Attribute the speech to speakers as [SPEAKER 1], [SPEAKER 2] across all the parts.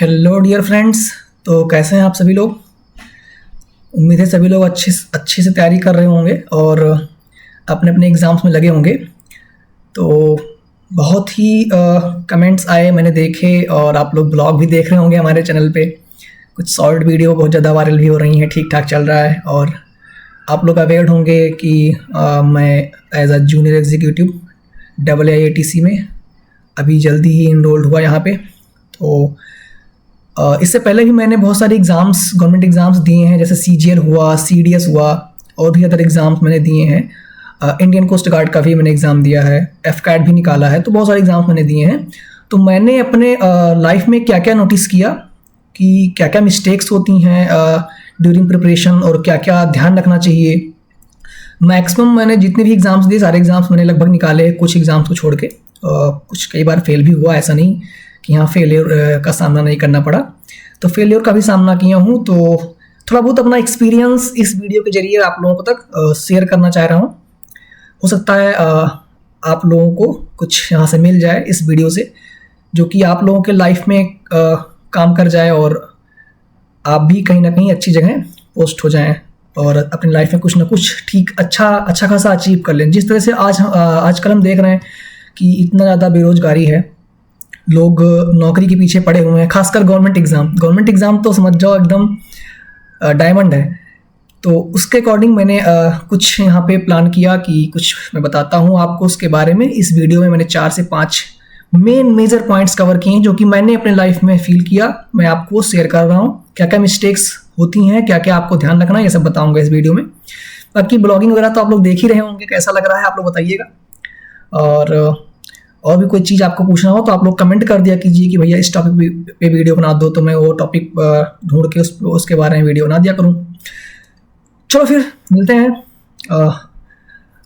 [SPEAKER 1] Hello dear friends. तो कैसे हैं आप सभी लोग। उम्मीद है सभी लोग अच्छे से तैयारी कर रहे होंगे और अपने अपने एग्ज़ाम्स में लगे होंगे। तो बहुत ही कमेंट्स आए मैंने देखे और आप लोग ब्लॉग भी देख रहे होंगे हमारे चैनल पे। कुछ शॉर्ट वीडियो बहुत ज़्यादा वायरल भी हो रही हैं, ठीक ठाक चल रहा है। और आप लोग अवेयर होंगे कि मैं as a junior executive AAIATC में अभी जल्दी ही इनरोल्ड हुआ यहाँ पे। तो इससे पहले भी मैंने बहुत सारे एग्ज़ाम्स गवर्नमेंट एग्ज़ाम्स दिए हैं, जैसे CGL हुआ, CDS हुआ और भी अदर एग्ज़ाम्स मैंने दिए हैं। इंडियन कोस्ट गार्ड का भी मैंने एग्ज़ाम दिया है, FCAT भी निकाला है। तो बहुत सारे एग्ज़ाम्स मैंने दिए हैं। तो मैंने अपने लाइफ में क्या क्या नोटिस किया कि क्या क्या मिस्टेक्स होती हैं ड्यूरिंग प्रिपरेशन और क्या क्या ध्यान रखना चाहिए। मैक्सिमम मैंने जितने भी एग्ज़ाम्स दिए सारे एग्ज़ाम्स मैंने लगभग निकाले, कुछ एग्ज़ाम्स को छोड़ के। कुछ कई बार फेल भी हुआ, ऐसा नहीं कि यहाँ फेलियर का सामना नहीं करना पड़ा। तो फेलियर का भी सामना किया हूँ। तो थोड़ा बहुत अपना एक्सपीरियंस इस वीडियो के जरिए आप लोगों को तक शेयर करना चाह रहा हूँ। हो सकता है आप लोगों को कुछ यहाँ से मिल जाए इस वीडियो से, जो कि आप लोगों के लाइफ में काम कर जाए और आप भी कहीं ना कहीं अच्छी जगह पोस्ट हो जाएं और अपनी लाइफ में कुछ ना कुछ ठीक अच्छा खासा अचीव कर लें। जिस तरह से आजकल हम देख रहे हैं कि इतना ज़्यादा बेरोजगारी है, लोग नौकरी के पीछे पड़े हुए हैं, खासकर गवर्नमेंट एग्ज़ाम तो समझ जाओ एकदम डायमंड है। तो उसके अकॉर्डिंग मैंने कुछ यहाँ पे प्लान किया कि कुछ मैं बताता हूँ आपको उसके बारे में। इस वीडियो में मैंने 4 से 5 मेजर पॉइंट्स कवर किए हैं जो कि मैंने अपने लाइफ में फील किया। मैं आपको शेयर कर रहा हूँ क्या क्या मिस्टेक्स होती हैं, क्या क्या आपको ध्यान रखना है, ये सब बताऊँगा इस वीडियो में। बाकी ब्लॉगिंग वगैरह तो आप लोग देख ही रहे होंगे, कैसा लग रहा है आप लोग बताइएगा। और भी कोई चीज़ आपको पूछना हो तो आप लोग कमेंट कर दिया कीजिए कि भैया इस टॉपिक पे वीडियो बना दो, तो मैं वो टॉपिक ढूंढ के उसके बारे में वीडियो बना दिया करूँ। चलो फिर मिलते हैं।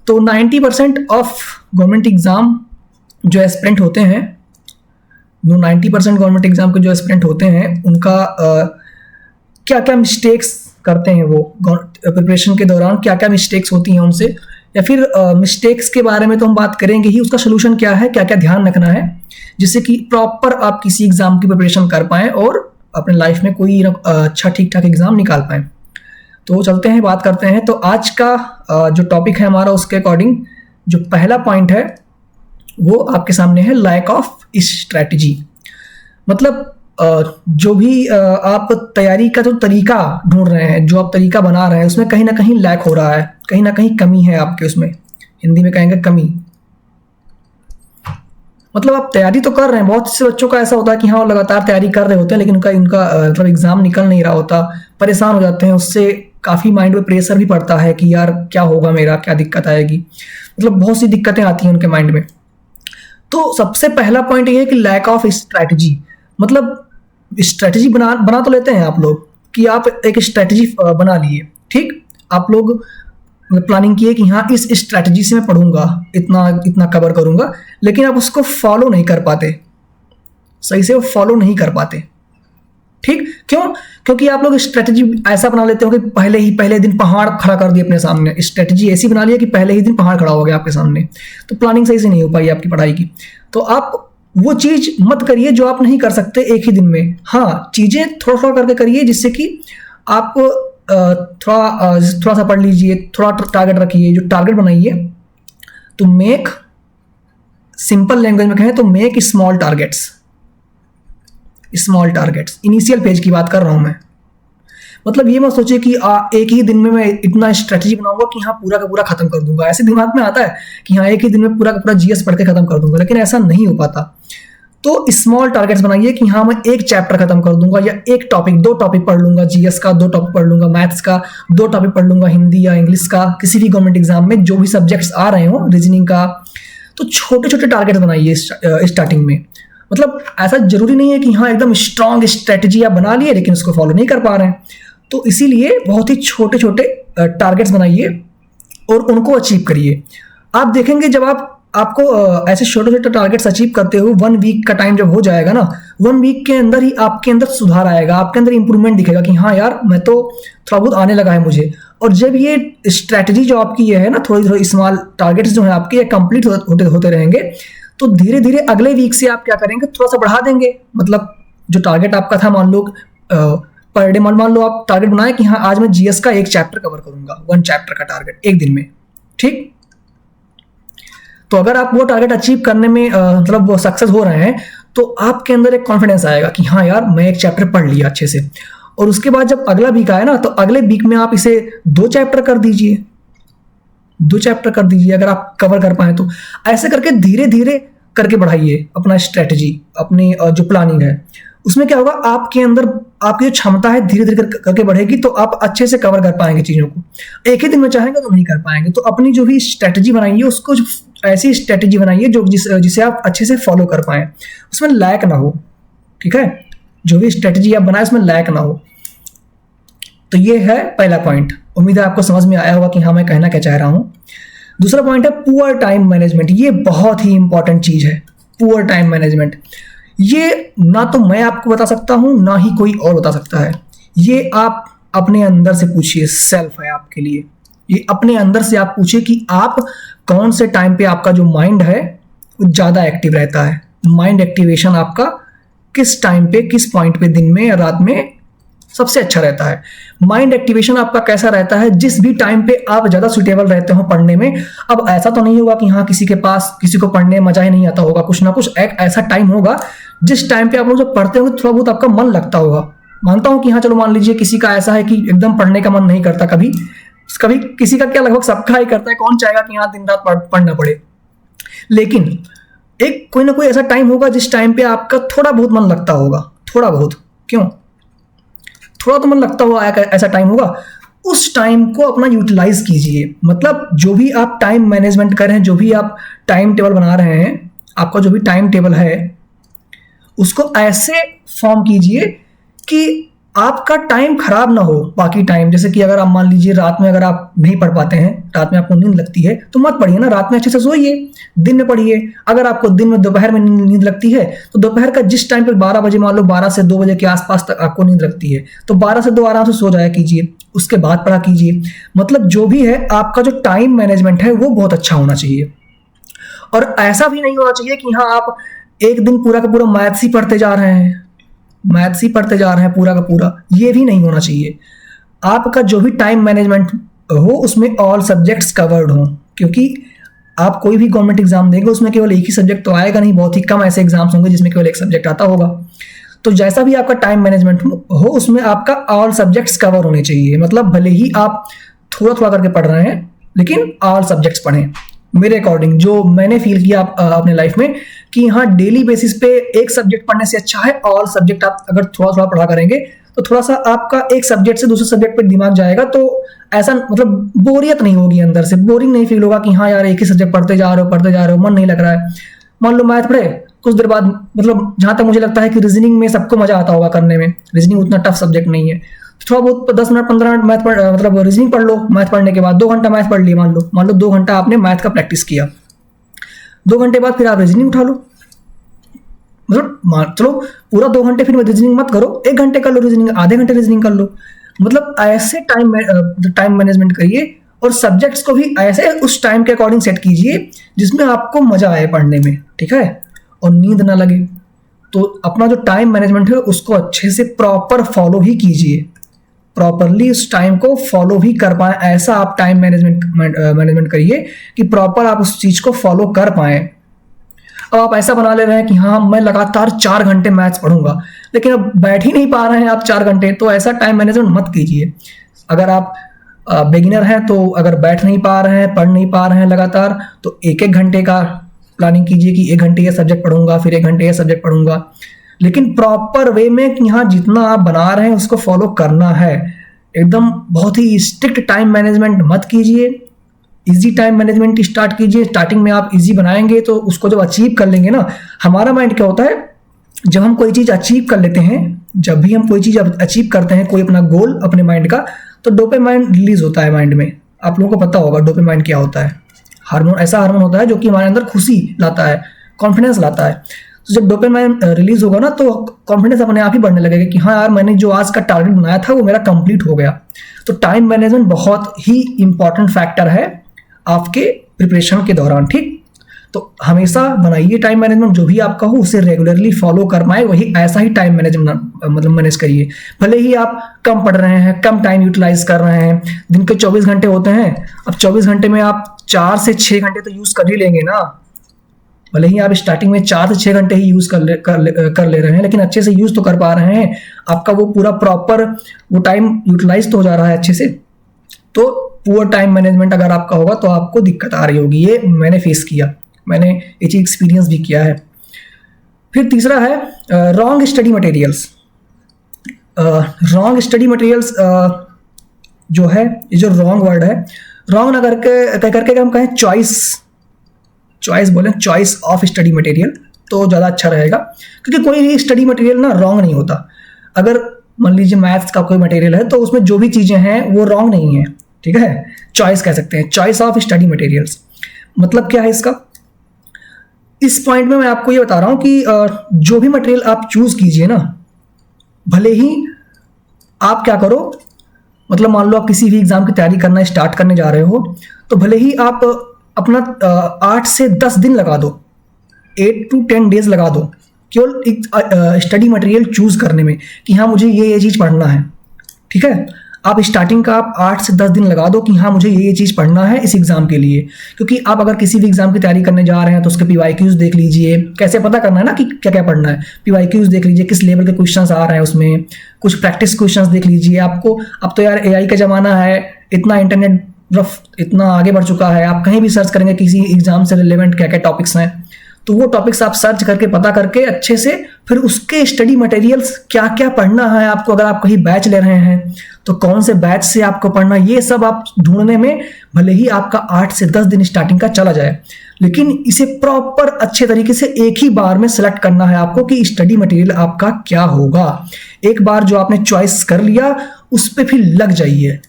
[SPEAKER 1] तो 90% ऑफ गवर्नमेंट एग्ज़ाम जो एस्पिरेंट होते हैं, 90% गवर्नमेंट एग्ज़ाम के जो एस्पिरेंट होते हैं उनका क्या क्या मिस्टेक्स करते हैं, वो प्रिपरेशन के दौरान क्या क्या मिस्टेक्स होती हैं उनसे, या फिर मिस्टेक्स के बारे में तो हम बात करेंगे ही, उसका सोल्यूशन क्या है, क्या क्या ध्यान रखना है जिससे कि प्रॉपर आप किसी एग्ज़ाम की प्रिपरेशन कर पाएँ और अपने लाइफ में कोई अच्छा ठीक ठाक एग्ज़ाम निकाल पाएँ। तो चलते हैं, बात करते हैं। तो आज का जो टॉपिक है हमारा, उसके अकॉर्डिंग जो पहला पॉइंट है वो आपके सामने है, लैक ऑफ स्ट्रैटेजी। मतलब जो भी आप तैयारी का जो तरीका ढूंढ रहे हैं, जो आप तरीका बना रहे हैं, उसमें कहीं ना कहीं लैक हो रहा है, कहीं ना कहीं कमी है आपके उसमें। हिंदी में कहेंगे कमी। मतलब आप तैयारी तो कर रहे हैं, बहुत से बच्चों का ऐसा होता है कि हाँ वो लगातार तैयारी कर रहे होते हैं लेकिन उनका मतलब एग्जाम निकल नहीं रहा होता, परेशान हो जाते हैं, उससे काफ़ी माइंड में प्रेशर भी पड़ता है कि यार क्या होगा मेरा, क्या दिक्कत आएगी, मतलब बहुत सी दिक्कतें आती हैं उनके माइंड में। तो सबसे पहला पॉइंट ये है कि लैक ऑफ स्ट्रैटेजी। मतलब स्ट्रैटेजी बना तो लेते हैं आप लोग कि आप एक स्ट्रैटेजी बना लिए, ठीक, आप लोग प्लानिंग किए कि हाँ इस स्ट्रैटेजी से मैं पढ़ूंगा, इतना कवर करूंगा, लेकिन आप उसको फॉलो नहीं कर पाते, सही से वो फॉलो नहीं कर पाते, ठीक। क्यों? क्योंकि आप लोग स्ट्रैटेजी ऐसा बना लेते हो कि पहले दिन पहाड़ खड़ा कर दिए अपने सामने। स्ट्रैटेजी ऐसी बना लिया कि पहले ही दिन पहाड़ खड़ा हो गया आपके सामने, तो प्लानिंग सही से नहीं हो पाई आपकी पढ़ाई की। तो आप वो चीज मत करिए जो आप नहीं कर सकते एक ही दिन में। हाँ, चीजें थोड़ा थोड़ा करके करिए जिससे कि आप थोड़ा सा पढ़ लीजिए, थोड़ा टारगेट रखिए, जो टारगेट बनाइए। तो मेक, सिंपल लैंग्वेज में कहें तो make small targets. Initial page की बात कर रहा हूं मैं। मतलब ये मत सोचिए कि एक ही दिन में मैं इतना स्ट्रेटजी बनाऊंगा कि हाँ पूरा का पूरा खत्म कर दूंगा। ऐसे दिमाग में आता है कि हाँ एक ही दिन में पूरा का पूरा GS पढ़ के खत्म कर दूंगा, लेकिन ऐसा नहीं हो पाता। तो स्मॉल टारगेट्स बनाइए कि हाँ मैं एक चैप्टर खत्म कर दूंगा, या एक टॉपिक, 2 टॉपिक पढ़ लूंगा, GS का 2 टॉपिक पढ़ लूंगा, मैथ्स का 2 टॉपिक पढ़ लूंगा, हिंदी या इंग्लिश का, किसी भी गवर्नमेंट एग्जाम में जो भी सब्जेक्ट्स आ रहे हो, रीजनिंग का। तो छोटे छोटे टारगेट्स बनाइए स्टार्टिंग में। मतलब ऐसा जरूरी नहीं है कि हाँ एकदम स्ट्रॉन्ग स्ट्रेटजी आप बना लिए लेकिन उसको फॉलो नहीं कर पा रहे हैं। तो इसीलिए बहुत ही छोटे छोटे टारगेट्स बनाइए और उनको अचीव करिए। आप देखेंगे जब आपको ऐसे छोटे छोटे टारगेट्स अचीव करते हो, 1 वीक का टाइम जब हो जाएगा ना, 1 वीक के अंदर ही आपके अंदर सुधार आएगा, आपके अंदर इंप्रूवमेंट दिखेगा कि हाँ यार मैं तो थोड़ा बहुत आने लगा है मुझे। और जब ये स्ट्रैटेजी जो आपकी ये है ना, थोड़ी स्मॉल टारगेट्स जो है आपके, ये कंप्लीट होते रहेंगे, तो धीरे धीरे अगले वीक से आप क्या करेंगे, थोड़ा सा बढ़ा देंगे। मतलब जो टारगेट आपका था, मान लो पर डे, मान लो आप टारगेट बनाए कि हाँ आज मैं जीएस का एक चैप्टर कवर करूंगा, 1 चैप्टर का टारगेट एक दिन में, ठीक। तो अगर आप वो टारगेट अचीव करने में मतलब वो सक्सेस हो रहे हैं, तो आपके अंदर एक कॉन्फिडेंस आएगा कि हाँ यार मैं एक चैप्टर पढ़ लिया अच्छे से। और उसके बाद जब अगला वीक आए ना, तो अगले वीक में आप इसे 2 चैप्टर कर दीजिए, 2 चैप्टर कर दीजिए अगर आप कवर कर पाए तो। ऐसे करके धीरे धीरे करके बढ़ाइए अपना स्ट्रेटजी, अपनी जो प्लानिंग है उसमें क्या होगा, आपके अंदर आपकी जो क्षमता है धीरे धीरे करके बढ़ेगी, तो आप अच्छे से कवर कर पाएंगे चीज़ों को। एक ही दिन में चाहेंगे तो नहीं कर पाएंगे। तो अपनी जो भी स्ट्रेटजी बनाइए उसको ऐसी स्ट्रेटजी बनाइए जो जिसे आप अच्छे से फॉलो कर पाएं, उसमें लैक ना हो, ठीक है। जो भी स्ट्रेटजी आप बनाए उसमें लैक ना हो। तो ये है पहला पॉइंट। उम्मीद है आपको समझ में आया होगा कि हाँ मैं कहना क्या चाह रहा हूँ। दूसरा पॉइंट है पुअर टाइम मैनेजमेंट। ये बहुत ही इंपॉर्टेंट चीज है, पुअर टाइम मैनेजमेंट। ये ना तो मैं आपको बता सकता हूं ना ही कोई और बता सकता है। ये आप अपने अंदर से पूछिए, सेल्फ है आपके लिए। ये अपने अंदर से आप पूछिए कि आप कौन से टाइम पे आपका जो माइंड है वो ज़्यादा एक्टिव रहता है। माइंड एक्टिवेशन आपका किस टाइम पे, किस पॉइंट पे, दिन में या रात में सबसे अच्छा रहता है। माइंड एक्टिवेशन आपका कैसा रहता है, जिस भी टाइम पे आप ज़्यादा सुटेबल रहते हो पढ़ने में। अब ऐसा तो नहीं होगा कि हाँ किसी के पास किसी को पढ़ने में मजा ही नहीं आता होगा, कुछ ना कुछ एक ऐसा टाइम होगा जिस टाइम पे आप लोग जब पढ़ते होंगे थोड़ा बहुत आपका मन लगता होगा। मानता हूँ कि हाँ चलो मान लीजिए किसी का ऐसा है कि एकदम पढ़ने का मन नहीं करता, कभी कभी किसी का क्या, लगभग सबका ही करता है। कौन चाहेगा कि हाँ दिन रात पढ़ना पड़े। लेकिन एक कोई ना कोई ऐसा टाइम होगा जिस टाइम पे आपका थोड़ा बहुत मन लगता होगा, थोड़ा बहुत, क्यों, थोड़ा तो मन लगता हुआ ऐसा टाइम होगा। उस टाइम को अपना यूटिलाइज कीजिए। मतलब जो भी आप टाइम मैनेजमेंट कर रहे हैं, जो भी आप टाइम टेबल बना रहे हैं, आपका जो भी टाइम टेबल है उसको ऐसे फॉर्म कीजिए कि आपका टाइम खराब ना हो बाकी टाइम। जैसे कि अगर आप मान लीजिए रात में अगर आप नहीं पढ़ पाते हैं, रात में आपको नींद लगती है, तो मत पढ़िए ना, रात में अच्छे से सोइए, दिन में पढ़िए। अगर आपको दिन में दोपहर में नींद लगती है तो दोपहर का जिस टाइम पे 12 बजे, मान लो 12 से 2 बजे के आसपास तक आपको नींद लगती है, तो 12 से 2 आराम से सो जाया कीजिए, उसके बाद पढ़ा कीजिए। मतलब जो भी है आपका जो टाइम मैनेजमेंट है वो बहुत अच्छा होना चाहिए। और ऐसा भी नहीं होना चाहिए कि हाँ आप एक दिन पूरा का पूरा मैथ्स ही पढ़ते जा रहे हैं, मैथ्स ही पढ़ते जा रहे हैं पूरा का पूरा। ये भी नहीं होना चाहिए। आपका जो भी टाइम मैनेजमेंट हो उसमें ऑल सब्जेक्ट्स कवर्ड हो, क्योंकि आप कोई भी गवर्नमेंट एग्जाम देंगे उसमें केवल एक ही सब्जेक्ट तो आएगा नहीं, बहुत ही कम ऐसे एग्जाम्स होंगे जिसमें केवल एक सब्जेक्ट आता होगा। तो जैसा भी आपका टाइम मैनेजमेंट हो उसमें आपका ऑल सब्जेक्ट्स कवर होने चाहिए। मतलब भले ही आप थोड़ा थोड़ा करके पढ़ रहे हैं लेकिन ऑल सब्जेक्ट्स पढ़ें। मेरे अकॉर्डिंग जो मैंने फील किया अपने लाइफ में कि हाँ डेली बेसिस पे एक सब्जेक्ट पढ़ने से अच्छा है ऑल सब्जेक्ट आप अगर थोड़ा थोड़ा पढ़ा करेंगे तो थोड़ा सा आपका एक सब्जेक्ट से दूसरे सब्जेक्ट पे दिमाग जाएगा। तो ऐसा मतलब बोरियत नहीं होगी, अंदर से बोरिंग नहीं फील होगा कि हाँ यार एक ही सब्जेक्ट पढ़ते जा रहे हो मन नहीं लग रहा है। मान लो मैथ पढ़े, कुछ देर बाद मतलब जहां तक मुझे लगता है कि रीजनिंग में सबको मजा आता होगा करने में, रीजनिंग उतना टफ सब्जेक्ट नहीं है। थोड़ा बहुत 10 मिनट 15 मिनट मैथ मतलब रीजनिंग पढ़ लो, मैथ पढ़ने के बाद 2 घंटा मैथ पढ़ लिया, मान लो 2 घंटा आपने मैथ का प्रैक्टिस किया, 2 घंटे बाद फिर आप रीजनिंग उठा लो। मतलब चलो पूरा 2 घंटे फिर रीजनिंग मत करो, 1 घंटे कर लो रीजनिंग, आधे घंटे रीजनिंग कर लो। मतलब ऐसे टाइम मैनेजमेंट करिए और सब्जेक्ट्स को भी ऐसे उस टाइम के अकॉर्डिंग सेट कीजिए जिसमें आपको मजा आए पढ़ने में, ठीक है, और नींद ना लगे। तो अपना जो टाइम मैनेजमेंट है उसको अच्छे से प्रॉपर फॉलो ही कीजिए, प्रॉपरली उस टाइम को फॉलो भी कर पाए। ऐसा आप टाइम मैनेजमेंट करिए कि प्रॉपर आप उस चीज को फॉलो कर पाए। अब आप ऐसा बना ले रहे हैं कि हाँ मैं लगातार 4 घंटे मैथ्स पढ़ूंगा, लेकिन अब बैठ ही नहीं पा रहे हैं आप 4 घंटे, तो ऐसा टाइम मैनेजमेंट मत कीजिए। अगर आप बिगिनर हैं तो अगर बैठ नहीं पा रहे हैं, पढ़ नहीं पा रहे हैं लगातार, तो 1-1 घंटे का प्लानिंग कीजिए कि 1 घंटे ये सब्जेक्ट पढ़ूंगा, फिर 1 घंटे ये सब्जेक्ट पढ़ूंगा, लेकिन प्रॉपर वे में कि हाँ जितना आप बना रहे हैं उसको फॉलो करना है। एकदम बहुत ही स्ट्रिक्ट टाइम मैनेजमेंट मत कीजिए, इजी टाइम मैनेजमेंट स्टार्ट कीजिए। स्टार्टिंग में आप इजी बनाएंगे तो उसको जब अचीव कर लेंगे ना, हमारा माइंड क्या होता है, जब हम कोई चीज़ अचीव कर लेते हैं, जब भी हम कोई चीज़ अचीव करते हैं, कोई अपना गोल अपने माइंड का, तो डोपामाइन रिलीज होता है माइंड में। आप लोगों को पता होगा डोपामाइन क्या होता है। हार्मोन, ऐसा हार्मोन होता है जो कि हमारे अंदर खुशी लाता है, कॉन्फिडेंस लाता है। तो जब डोपामाइन रिलीज होगा ना तो कॉन्फिडेंस अपने आप ही बढ़ने लगेगा कि हाँ यार मैंने जो आज का टारगेट बनाया था वो मेरा कंप्लीट हो गया। तो टाइम मैनेजमेंट बहुत ही इंपॉर्टेंट फैक्टर है आपके प्रिपरेशन के दौरान, ठीक। तो हमेशा बनाइए टाइम मैनेजमेंट, जो भी आपका हो उसे रेगुलरली फॉलो कर पाए वही ऐसा ही टाइम मैनेजमेंट मतलब मैनेज करिए। भले ही आप कम पढ़ रहे हैं, कम टाइम यूटिलाइज कर रहे हैं, दिन के 24 घंटे होते हैं, अब 24 घंटे में आप 4 से 6 घंटे तो यूज कर ही लेंगे ना। भले ही आप स्टार्टिंग में 4 से 6 घंटे ही यूज कर ले रहे हैं, लेकिन अच्छे से यूज तो कर पा रहे हैं, आपका वो पूरा प्रॉपर वो टाइम यूटिलाइज तो हो जा रहा है अच्छे से। तो पुअर टाइम मैनेजमेंट अगर आपका होगा तो आपको दिक्कत आ रही होगी, ये मैंने फेस किया, मैंने ये चीज एक्सपीरियंस भी किया है। फिर तीसरा है wrong study materials. Wrong study materials जो है, ये जो रॉन्ग वर्ड है, रॉन्ग ना करके हम कहें चॉइस बोलें, चॉइस ऑफ स्टडी मटेरियल तो ज़्यादा अच्छा रहेगा, क्योंकि कोई भी स्टडी मटेरियल ना रॉन्ग नहीं होता। अगर मान लीजिए मैथ्स का कोई मटेरियल है तो उसमें जो भी चीज़ें हैं वो रॉन्ग नहीं है, ठीक है, चॉइस कह सकते हैं, चॉइस ऑफ स्टडी मटेरियल्स। मतलब क्या है इसका, इस पॉइंट में मैं आपको ये बता रहा हूँ कि जो भी मटेरियल आप चूज कीजिए ना, भले ही आप क्या करो, मतलब मान लो आप किसी भी एग्जाम की तैयारी करना स्टार्ट करने जा रहे हो, तो भले ही आप अपना 8 से 10 दिन लगा दो, 8 to 10 डेज लगा दो केवल एक स्टडी मटेरियल चूज करने में कि हाँ मुझे ये चीज़ पढ़ना है, ठीक है। आप स्टार्टिंग का आप 8 से 10 दिन लगा दो कि हाँ मुझे ये चीज़ पढ़ना है इस एग्जाम के लिए, क्योंकि आप अगर किसी भी एग्जाम की तैयारी करने जा रहे हैं तो उसके PYQs देख लीजिए, कैसे पता करना है ना कि क्या क्या पढ़ना है, PYQs देख लीजिए, किस लेवल के क्वेश्चंस आ रहे हैं उसमें, कुछ प्रैक्टिस क्वेश्चंस देख लीजिए। आपको अब तो यार AI का ज़माना है, इतना इंटरनेट इतना आगे बढ़ चुका है, आप कहीं भी सर्च करेंगे किसी एग्जाम से रिलेवेंट क्या क्या टॉपिक्स हैं, तो वो टॉपिक्स आप सर्च करके पता करके अच्छे से फिर उसके स्टडी मटेरियल्स क्या क्या पढ़ना है आपको, अगर आप कहीं बैच ले रहे हैं तो कौन से बैच से आपको पढ़ना, ये सब आप ढूंढने में भले ही आपका 8 से 10 दिन स्टार्टिंग का चला जाए, लेकिन इसे प्रॉपर अच्छे तरीके से एक ही बार में सेलेक्ट करना है आपको कि स्टडी मटेरियल आपका क्या होगा। एक बार जो आपने चॉइस कर लिया उस पर फिर लग जाइए,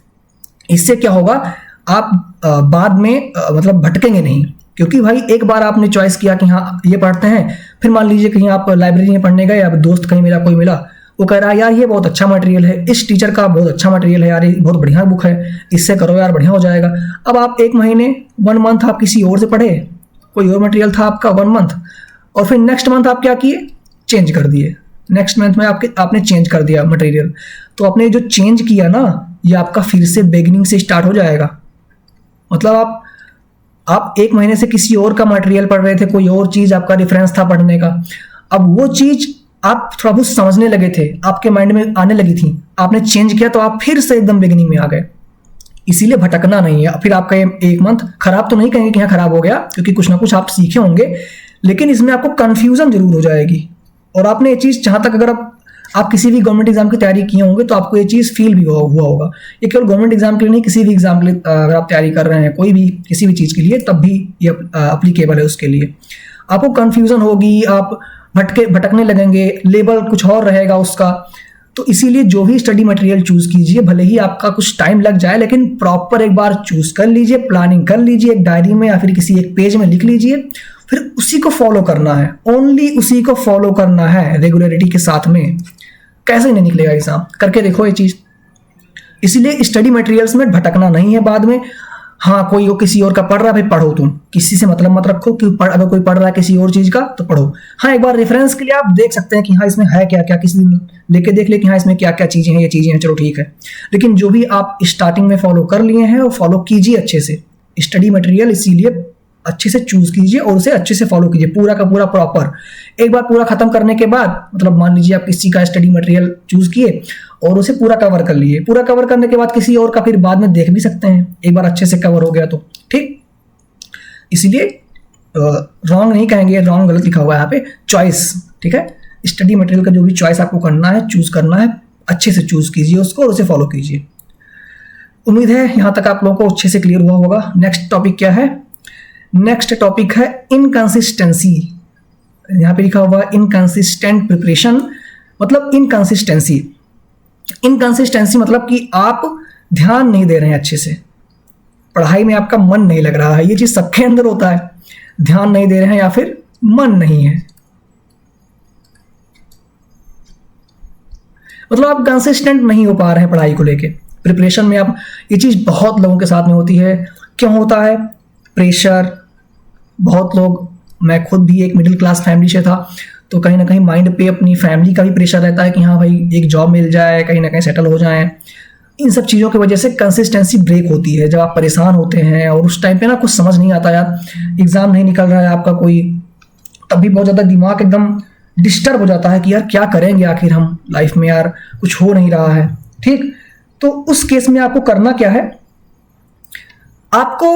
[SPEAKER 1] इससे क्या होगा आप बाद में मतलब भटकेंगे नहीं, क्योंकि भाई एक बार आपने चॉइस किया कि हाँ ये पढ़ते हैं, फिर मान लीजिए कहीं आप लाइब्रेरी में पढ़ने गए, अब दोस्त कहीं मिला, कोई मिला, वो कह रहा है यार ये बहुत अच्छा मटेरियल है, इस टीचर का बहुत अच्छा मटेरियल है यार, ये बहुत बढ़िया बुक है, इससे करो यार बढ़िया हो जाएगा। अब आप 1 महीने 1 मंथ आप किसी और से पढ़े, कोई और मटेरियल था आपका 1 मंथ, और फिर नेक्स्ट मंथ आप क्या किए, चेंज कर दिए, नेक्स्ट मंथ में आपने चेंज कर दिया मटेरियल, तो आपने जो चेंज किया ना ये आपका फिर से बिगिनिंग से स्टार्ट हो जाएगा। मतलब आप 1 महीने से किसी और का मटेरियल पढ़ रहे थे, कोई और चीज आपका रेफरेंस था पढ़ने का, अब वो चीज आप थोड़ा बहुत समझने लगे थे, आपके माइंड में आने लगी थी, आपने चेंज किया तो आप फिर से एकदम बिगिनिंग में आ गए। इसीलिए भटकना नहीं है। फिर आपका 1 मंथ खराब तो नहीं कहेंगे कि हाँ खराब हो गया, क्योंकि कुछ ना कुछ आप सीखे होंगे, लेकिन इसमें आपको कंफ्यूजन जरूर हो जाएगी। और आपने ये चीज जहां तक अगर आप किसी भी गवर्नमेंट एग्जाम की तैयारी किए होंगे तो आपको ये चीज़ फील भी हुआ होगा। ये केवल गवर्नमेंट एग्जाम के लिए नहीं, किसी भी एग्जाम के लिए अगर आप तैयारी कर रहे हैं कोई भी किसी भी चीज़ के लिए, तब भी ये अप्लीकेबल है उसके लिए। आपको कन्फ्यूजन होगी, आप भटकने लगेंगे, लेबल कुछ और रहेगा उसका। तो इसीलिए जो भी स्टडी मटेरियल चूज कीजिए, भले ही आपका कुछ टाइम लग जाए, लेकिन प्रॉपर एक बार चूज कर लीजिए, प्लानिंग कर लीजिए, एक डायरी में या फिर किसी एक पेज में लिख लीजिए, फिर उसी को फॉलो करना है, ओनली उसी को फॉलो करना है रेगुलरिटी के साथ में। कैसे नहीं निकलेगा एग्जाम, करके देखो ये चीज। इसीलिए स्टडी मटेरियल्स में भटकना नहीं है बाद में। हाँ कोई वो किसी और का पढ़ रहा है, भाई पढ़ो, तुम किसी से मतलब मत रखो कि अगर कोई पढ़ रहा है किसी और चीज का तो पढ़ो। हाँ एक बार रेफरेंस के लिए आप देख सकते हैं कि हाँ इसमें है क्या क्या, किसी दिन लेके देख ले कि हाँ इसमें क्या क्या चीजें हैं, ये चीजें हैं, चलो ठीक है। लेकिन जो भी आप स्टार्टिंग में फॉलो कर लिए हैं वो फॉलो कीजिए अच्छे से। स्टडी मटेरियल इसीलिए अच्छे से चूज कीजिए और उसे अच्छे से फॉलो कीजिए, पूरा का पूरा प्रॉपर। एक बार पूरा खत्म करने के बाद, मतलब मान लीजिए आप किसी का स्टडी मटेरियल चूज किए और उसे पूरा कवर कर लिए, पूरा कवर करने के बाद किसी और का फिर बाद में देख भी सकते हैं, एक बार अच्छे से कवर हो गया तो ठीक। इसलिए रॉन्ग नहीं कहेंगे, रॉन्ग गलत लिखा हुआ है यहाँ पे, चॉइस, ठीक है। स्टडी मटेरियल का जो भी चॉइस आपको करना है, चूज करना है, अच्छे से चूज कीजिए उसको और उसे फॉलो कीजिए। उम्मीद है यहाँ तक आप लोगों को अच्छे से क्लियर हुआ होगा। नेक्स्ट टॉपिक क्या है? नेक्स्ट टॉपिक है इनकंसिस्टेंसी। यहाँ पे लिखा हुआ इनकंसिस्टेंट प्रिपरेशन, मतलब इनकंसिस्टेंसी। इनकंसिस्टेंसी मतलब कि आप ध्यान नहीं दे रहे हैं अच्छे से, पढ़ाई में आपका मन नहीं लग रहा है। ये चीज सबके अंदर होता है, ध्यान नहीं दे रहे हैं या फिर मन नहीं है, मतलब आप कंसिस्टेंट नहीं हो पा रहे हैं पढ़ाई को लेके, प्रिपरेशन में आप। ये चीज बहुत लोगों के साथ में होती है। क्यों होता है? प्रेशर, बहुत लोग मैं खुद भी एक मिडिल क्लास फैमिली से था, तो कहीं ना कहीं माइंड पे अपनी फैमिली का भी प्रेशर रहता है कि हाँ भाई एक जॉब मिल जाए, कहीं ना कहीं सेटल हो जाए। इन सब चीज़ों की वजह से कंसिस्टेंसी ब्रेक होती है जब आप परेशान होते हैं और उस टाइम पे ना कुछ समझ नहीं आता यार, एग्ज़ाम नहीं निकल रहा है आपका कोई, तब भी बहुत ज़्यादा दिमाग एकदम डिस्टर्ब हो जाता है कि यार क्या करेंगे आखिर हम लाइफ में, यार कुछ हो नहीं रहा है। ठीक, तो उस केस में आपको करना क्या है, आपको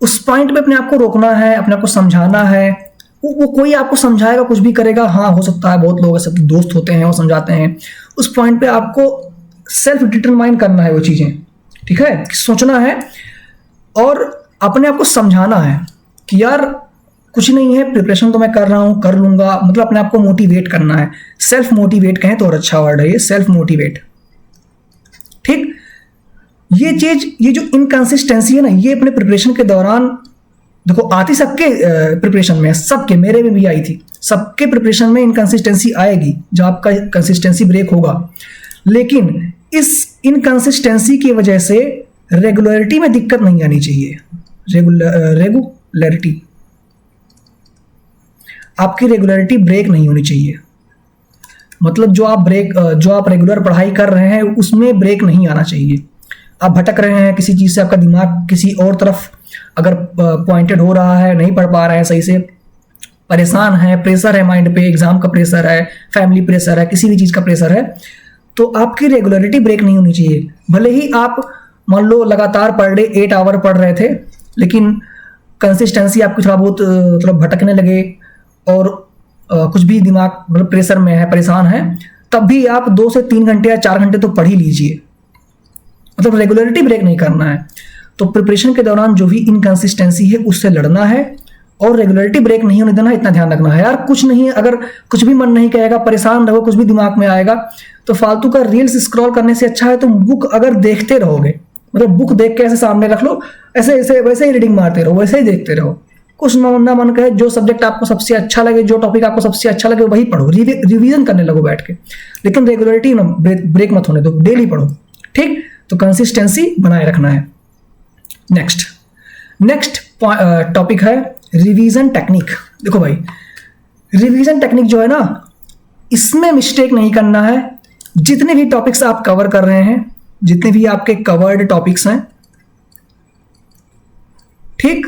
[SPEAKER 1] उस पॉइंट पे अपने आप को रोकना है, अपने आप को समझाना है। वो कोई आपको समझाएगा कुछ भी करेगा, हाँ हो सकता है बहुत लोग ऐसे दोस्त होते हैं वो समझाते हैं। उस पॉइंट पे आपको सेल्फ डिटरमाइन करना है वो चीज़ें, ठीक है, सोचना है और अपने आप को समझाना है कि यार कुछ नहीं है, प्रिपरेशन तो मैं कर रहा हूँ, कर लूंगा, मतलब अपने आप को मोटिवेट करना है। सेल्फ मोटिवेट कहें तो और अच्छा वर्ड है ये, सेल्फ मोटिवेट। ठीक, ये चीज, ये जो इनकंसिस्टेंसी है ना, ये अपने प्रिपरेशन के दौरान देखो आती सबके प्रिपरेशन में, सबके, मेरे में भी आई थी, सबके प्रिपरेशन में इनकंसिस्टेंसी आएगी जब आपका कंसिस्टेंसी ब्रेक होगा। लेकिन इस इनकंसिस्टेंसी की वजह से रेगुलरिटी में दिक्कत नहीं आनी चाहिए। रेगुलरिटी, आपकी रेगुलरिटी ब्रेक नहीं होनी चाहिए। मतलब जो आप रेगुलर पढ़ाई कर रहे हैं उसमें ब्रेक नहीं आना चाहिए। आप भटक रहे हैं किसी चीज़ से, आपका दिमाग किसी और तरफ अगर पॉइंटेड हो रहा है, नहीं पढ़ पा रहे हैं सही से, परेशान है, प्रेशर है माइंड पे, एग्जाम का प्रेशर है, फैमिली प्रेशर है, किसी भी चीज़ का प्रेशर है, तो आपकी रेगुलरिटी ब्रेक नहीं होनी चाहिए। भले ही आप मान लो लगातार पर डे 8 आवर पढ़ रहे थे, लेकिन कंसिस्टेंसी आपकी थोड़ा बहुत मतलब भटकने लगे और कुछ भी दिमाग मतलब प्रेशर में है, परेशान है, तब भी आप 2 से 3 घंटे या 4 घंटे तो पढ़ ही लीजिए। मतलब रेगुलरिटी ब्रेक नहीं करना है। तो प्रिपरेशन के दौरान जो भी इनकंसिस्टेंसी है उससे लड़ना है और रेगुलरिटी ब्रेक नहीं होने देना, इतना ध्यान रखना है। यार कुछ नहीं, अगर कुछ भी मन नहीं कहेगा, परेशान रहो, कुछ भी दिमाग में आएगा, तो फालतू का रील्स स्क्रॉल करने से अच्छा है तुम बुक अगर देखते रहोगे, मतलब बुक देख के ऐसे सामने रख लो, ऐसे ऐसे वैसे ही रीडिंग मारते रहो, वैसे ही देखते रहो, कुछ ना मन कहे, जो सब्जेक्ट आपको सबसे अच्छा लगे, जो टॉपिक आपको सबसे अच्छा लगे वही पढ़ो, रिवीजन करने लगो बैठ के, लेकिन रेगुलरिटी ना ब्रेक मत होने दो, डेली पढ़ो। ठीक, तो कंसिस्टेंसी बनाए रखना है। नेक्स्ट टॉपिक है रिवीजन टेक्निक। देखो भाई, रिवीजन टेक्निक जो है ना, इसमें मिस्टेक नहीं करना है। जितने भी टॉपिक्स आप कवर कर रहे हैं, जितने भी आपके कवर्ड टॉपिक्स हैं, ठीक,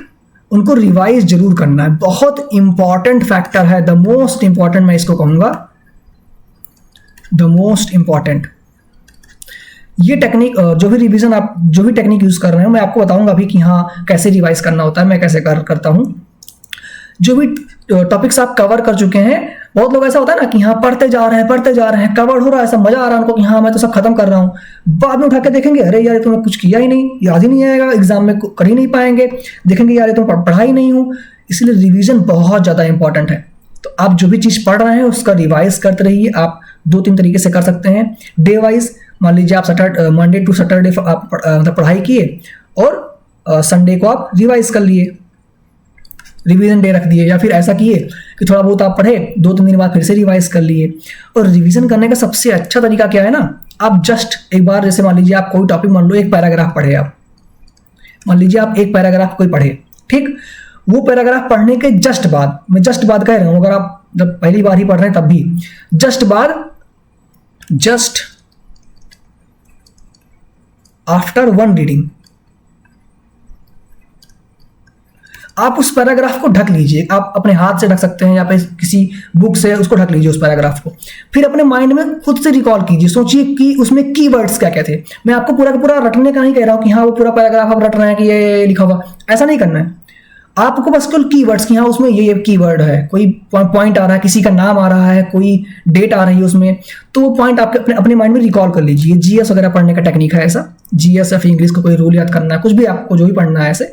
[SPEAKER 1] उनको रिवाइज जरूर करना है। बहुत इंपॉर्टेंट फैक्टर है, द मोस्ट इंपॉर्टेंट मैं इसको कहूंगा, द मोस्ट इंपॉर्टेंट। ये टेक्निक जो भी रिवीजन आप जो भी टेक्निक यूज कर रहे हो, मैं आपको बताऊंगा अभी कि हाँ कैसे रिवाइज करना होता है, मैं कैसे करता हूं। जो भी टॉपिक्स आप कवर कर चुके हैं, बहुत लोग ऐसा होता है ना कि हाँ पढ़ते जा रहे हैं, कवर हो रहा है, ऐसा मजा आ रहा है उनको कि हाँ मैं तो सब खत्म कर रहा हूँ, बाद में उठा के देखेंगे अरे यार तुमने कुछ किया ही नहीं, याद ही नहीं आएगा, एग्जाम में कर ही नहीं पाएंगे, देखेंगे यार तुम पढ़ा ही नहीं हूँ। इसलिए रिवीजन बहुत ज्यादा इंपॉर्टेंट है। तो आप जो भी चीज पढ़ रहे हैं उसका रिवाइज करते रहिए। आप 2-3 तरीके से कर सकते हैं। डे वाइज, मान लीजिए आप मंडे टू सैटरडे आप मतलब पढ़ाई किए और संडे को आप रिवाइज कर लिए, रिवीजन डे रख दिए, या फिर ऐसा किए कि थोड़ा बहुत आप पढ़े, 2-3 दिन बाद फिर से रिवाइज कर लिए। और रिवीजन करने का सबसे अच्छा तरीका क्या है ना, आप जस्ट एक बार, जैसे मान लीजिए आप कोई टॉपिक, मान लो एक पैराग्राफ पढ़े, आप मान लीजिए आप एक पैराग्राफ कोई पढ़े, ठीक, वो पैराग्राफ पढ़ने के जस्ट बाद, मैं जस्ट बाद कह रहा हूं, अगर आप जब पहली बार ही पढ़ रहे हैं तब भी जस्ट आफ्टर वन रीडिंग आप उस पैराग्राफ को ढक लीजिए। आप अपने हाथ से ढक सकते हैं या फिर किसी बुक से उसको ढक लीजिए, उस पैराग्राफ को। फिर अपने माइंड में खुद से रिकॉल कीजिए, सोचिए कि उसमें कीवर्ड्स क्या क्या थे। मैं आपको पूरा का पूरा रटने का नहीं कह रहा हूं कि हाँ वो पूरा पैराग्राफ आप रट रहे हैं कि ये लिखा हुआ, ऐसा नहीं करना है। आपको बस केवल कीवर्ड्स की, हाँ उसमें ये कीवर्ड है, कोई पॉइंट आ रहा है, किसी का नाम आ रहा है, कोई डेट आ रही है उसमें, तो वो पॉइंट आपके अपने माइंड में रिकॉल कर लीजिए। जीएस वगैरह पढ़ने का टेक्निक है ऐसा, जीएस या फिर इंग्लिश को कोई रूल याद करना है, कुछ भी आपको जो भी पढ़ना है ऐसे,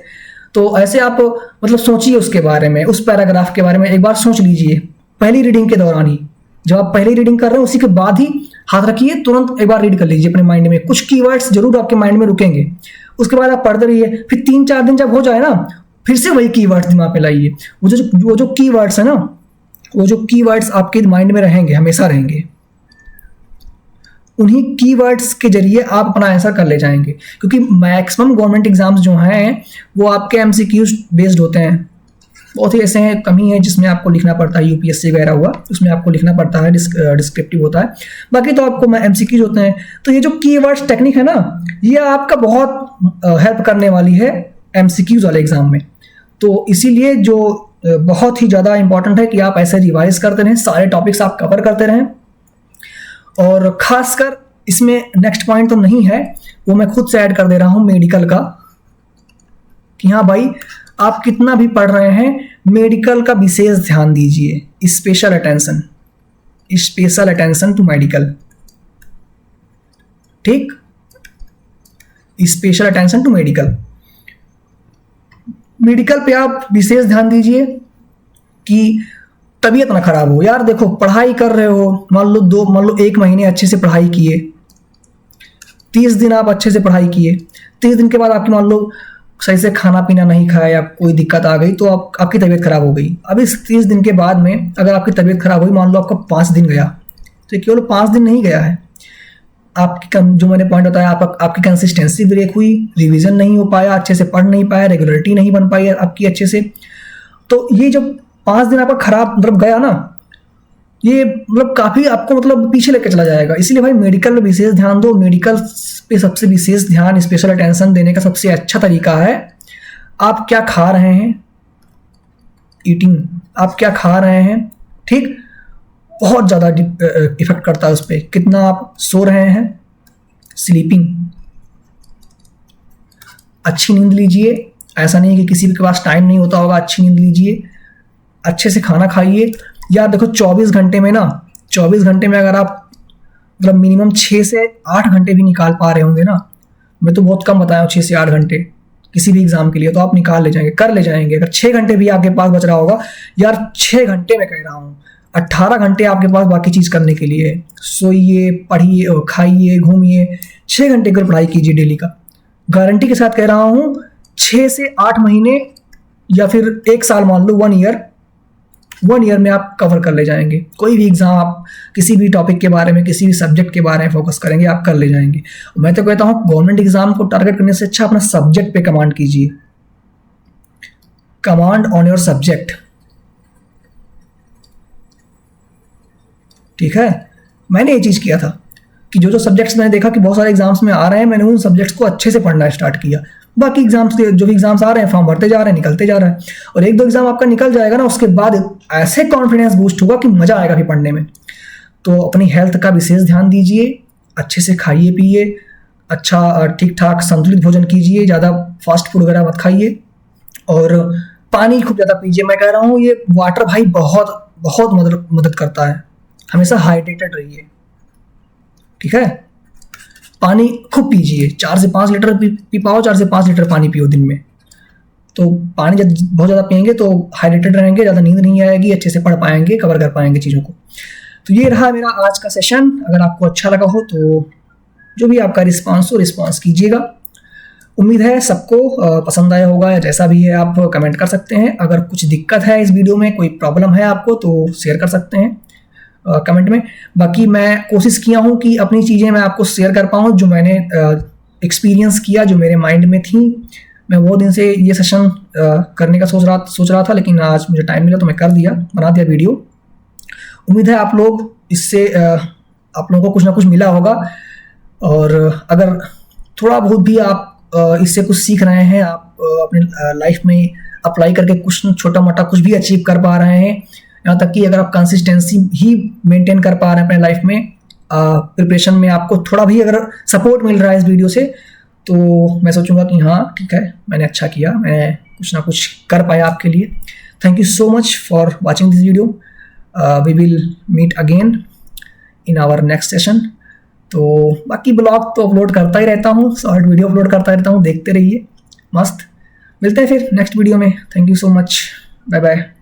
[SPEAKER 1] तो ऐसे आप मतलब सोचिए उसके बारे में, उस पैराग्राफ के बारे में एक बार सोच लीजिए पहली रीडिंग के दौरान ही। जब आप पहली रीडिंग कर रहे हैं उसी के बाद ही हाथ रखिए, तुरंत एक बार रीड कर लीजिए अपने माइंड में। कुछ कीवर्ड्स जरूर आपके माइंड में रुकेंगे, उसके बाद आप पढ़ते रहिए। फिर 3-4 दिन जब हो जाए ना, फिर से वही कीवर्ड्स दिमाग में लाइए। वो जो कीवर्ड्स है ना, वो जो कीवर्ड्स आपके माइंड में रहेंगे, हमेशा रहेंगे, उन्हीं कीवर्ड्स के जरिए आप अपना आंसर कर ले जाएंगे। क्योंकि मैक्सिमम गवर्नमेंट एग्जाम्स जो हैं वो आपके एमसीक्यूज बेस्ड होते हैं, बहुत ही ऐसे हैं कमी है जिसमें आपको लिखना पड़ता है, यूपीएससी वगैरह हुआ उसमें आपको लिखना पड़ता है, डिस्क्रिप्टिव होता है। बाकी तो आपको एमसीक्यूज होते हैं। तो ये जो कीवर्ड्स टेक्निक है ना, ये आपका बहुत हेल्प करने वाली है एमसीक्यूज वाले एग्जाम में। तो इसीलिए जो बहुत ही ज़्यादा इंपॉर्टेंट है कि आप ऐसे रिवाइज करते रहें, सारे टॉपिक्स आप कवर करते रहें। और खासकर इसमें नेक्स्ट पॉइंट तो नहीं है, वो मैं खुद से ऐड कर दे रहा हूँ मेडिकल का, कि हाँ भाई आप कितना भी पढ़ रहे हैं मेडिकल का विशेष ध्यान दीजिए, स्पेशल अटेंशन टू मेडिकल। ठीक, स्पेशल अटेंशन टू मेडिकल पे आप विशेष ध्यान दीजिए कि तबीयत ना खराब हो। यार देखो, पढ़ाई कर रहे हो, मान लो 1 महीने अच्छे से पढ़ाई किए, 30 दिन आप अच्छे से पढ़ाई किए, 30 दिन के बाद आपकी मान लो सही से खाना पीना नहीं खाया या कोई दिक्कत आ गई तो आपकी तबीयत खराब हो गई। अब इस 30 दिन के बाद में अगर आपकी तबीयत खराब हुई, मान लो आपका 5 दिन गया, तो केवल 5 दिन नहीं गया है, आपकी जो मैंने पॉइंट बताया, आपकी कंसिस्टेंसी ब्रेक हुई, रिवीजन नहीं हो पाया, अच्छे से पढ़ नहीं पाया, रेगुलरिटी नहीं बन पाई आपकी अच्छे से। तो ये जब 5 दिन आपका खराब मतलब गया ना, ये मतलब काफ़ी आपको मतलब पीछे लेकर चला जाएगा। इसलिए भाई मेडिकल में विशेष ध्यान दो। मेडिकल पे सबसे विशेष ध्यान, स्पेशल अटेंशन देने का सबसे अच्छा तरीका है आप क्या खा रहे हैं, ईटिंग, आप क्या खा रहे हैं। ठीक, बहुत ज़्यादा इफेक्ट करता है उस पर। कितना आप सो रहे हैं, स्लीपिंग, अच्छी नींद लीजिए। ऐसा नहीं है कि किसी के पास टाइम नहीं होता होगा, अच्छी नींद लीजिए, अच्छे से खाना खाइए। यार देखो 24 घंटे में ना, 24 घंटे में अगर आप मतलब मिनिमम 6 से 8 घंटे भी निकाल पा रहे होंगे ना, मैं तो बहुत कम बताया हूँ 6 से 8 घंटे किसी भी एग्जाम के लिए, तो आप निकाल ले जाएंगे, कर ले जाएंगे। अगर 6 घंटे भी आपके पास बच रहा होगा, यार 6 घंटे में कह रहा हूँ, 18 घंटे आपके पास बाकी चीज़ करने के लिए है। सोइए, पढ़िए, खाइए, घूमिए, 6 घंटे की पढ़ाई कीजिए डेली का। गारंटी के साथ कह रहा हूँ 6 से 8 महीने या फिर 1 साल, मान लो 1 ईयर में आप कवर कर ले जाएंगे। कोई भी एग्जाम आप किसी भी टॉपिक के बारे में, किसी भी सब्जेक्ट के बारे में फोकस करेंगे, आप कर ले जाएंगे। मैं तो कहता हूँ गवर्नमेंट एग्जाम को टारगेट करने से अच्छा अपना सब्जेक्ट पे कमांड कीजिए, कमांड ऑन योर सब्जेक्ट। ठीक है, मैंने ये चीज़ किया था कि जो सब्जेक्ट्स मैंने देखा कि बहुत सारे एग्जाम्स में आ रहे हैं, मैंने उन सब्जेक्ट्स को अच्छे से पढ़ना स्टार्ट किया। बाकी एग्जाम्स के जो भी एग्जाम्स आ रहे हैं, फॉर्म भरते जा रहे हैं, निकलते जा रहे हैं। और 1-2 एग्जाम आपका निकल जाएगा ना, उसके बाद ऐसे कॉन्फिडेंस बूस्ट होगा कि मज़ा आएगा फिर पढ़ने में। तो अपनी हेल्थ का विशेष ध्यान दीजिए, अच्छे से खाइए पिए, अच्छा ठीक ठाक संतुलित भोजन कीजिए, ज़्यादा फास्ट फूड वगैरह मत खाइए, और पानी खूब ज़्यादा पीजिए। मैं कह रहा हूँ ये वाटर भाई बहुत बहुत मदद करता है। हमेशा हाइड्रेटेड रहिए, ठीक है। पानी खूब पीजिए, 4 से 5 लीटर पी पाओ, 4 से 5 लीटर पानी पियो दिन में। तो पानी जब बहुत ज़्यादा पियेंगे तो हाइड्रेटेड रहेंगे, ज़्यादा नींद नहीं आएगी, अच्छे से पढ़ पाएंगे, कवर कर पाएंगे चीज़ों को। तो ये रहा मेरा आज का सेशन। अगर आपको अच्छा लगा हो तो जो भी आपका रिस्पांस हो, रिस्पांस कीजिएगा। उम्मीद है सबको पसंद आया होगा, या जैसा भी है आप कमेंट कर सकते हैं। अगर कुछ दिक्कत है इस वीडियो में, कोई प्रॉब्लम है आपको, तो शेयर कर सकते हैं कमेंट में। बाकी मैं कोशिश किया हूँ कि अपनी चीज़ें मैं आपको शेयर कर पाऊँ, जो मैंने एक्सपीरियंस किया, जो मेरे माइंड में थी। मैं बहुत दिन से ये सेशन करने का सोच रहा था, लेकिन आज मुझे टाइम मिला तो मैं बना दिया वीडियो। उम्मीद है आप लोग इससे आप लोगों को कुछ ना कुछ मिला होगा, और अगर थोड़ा बहुत भी आप इससे कुछ सीख रहे हैं, आप अपने लाइफ में अप्लाई करके कुछ छोटा मोटा कुछ भी अचीव कर पा रहे हैं, यहाँ तक कि अगर आप कंसिस्टेंसी ही मेंटेन कर पा रहे हैं अपने लाइफ में, प्रिपरेशन में आपको थोड़ा भी अगर सपोर्ट मिल रहा है इस वीडियो से, तो मैं सोचूंगा कि हाँ ठीक है, मैंने अच्छा किया, मैं कुछ ना कुछ कर पाया आपके लिए। Thank you so much for watching this video. We will meet again in our next session. तो बाकी ब्लॉग तो अपलोड करता ही रहता हूँ, शॉर्ट वीडियो अपलोड करता रहता हूँ, देखते रहिए। मस्त, मिलते हैं फिर नेक्स्ट वीडियो में। Thank you so much, bye bye.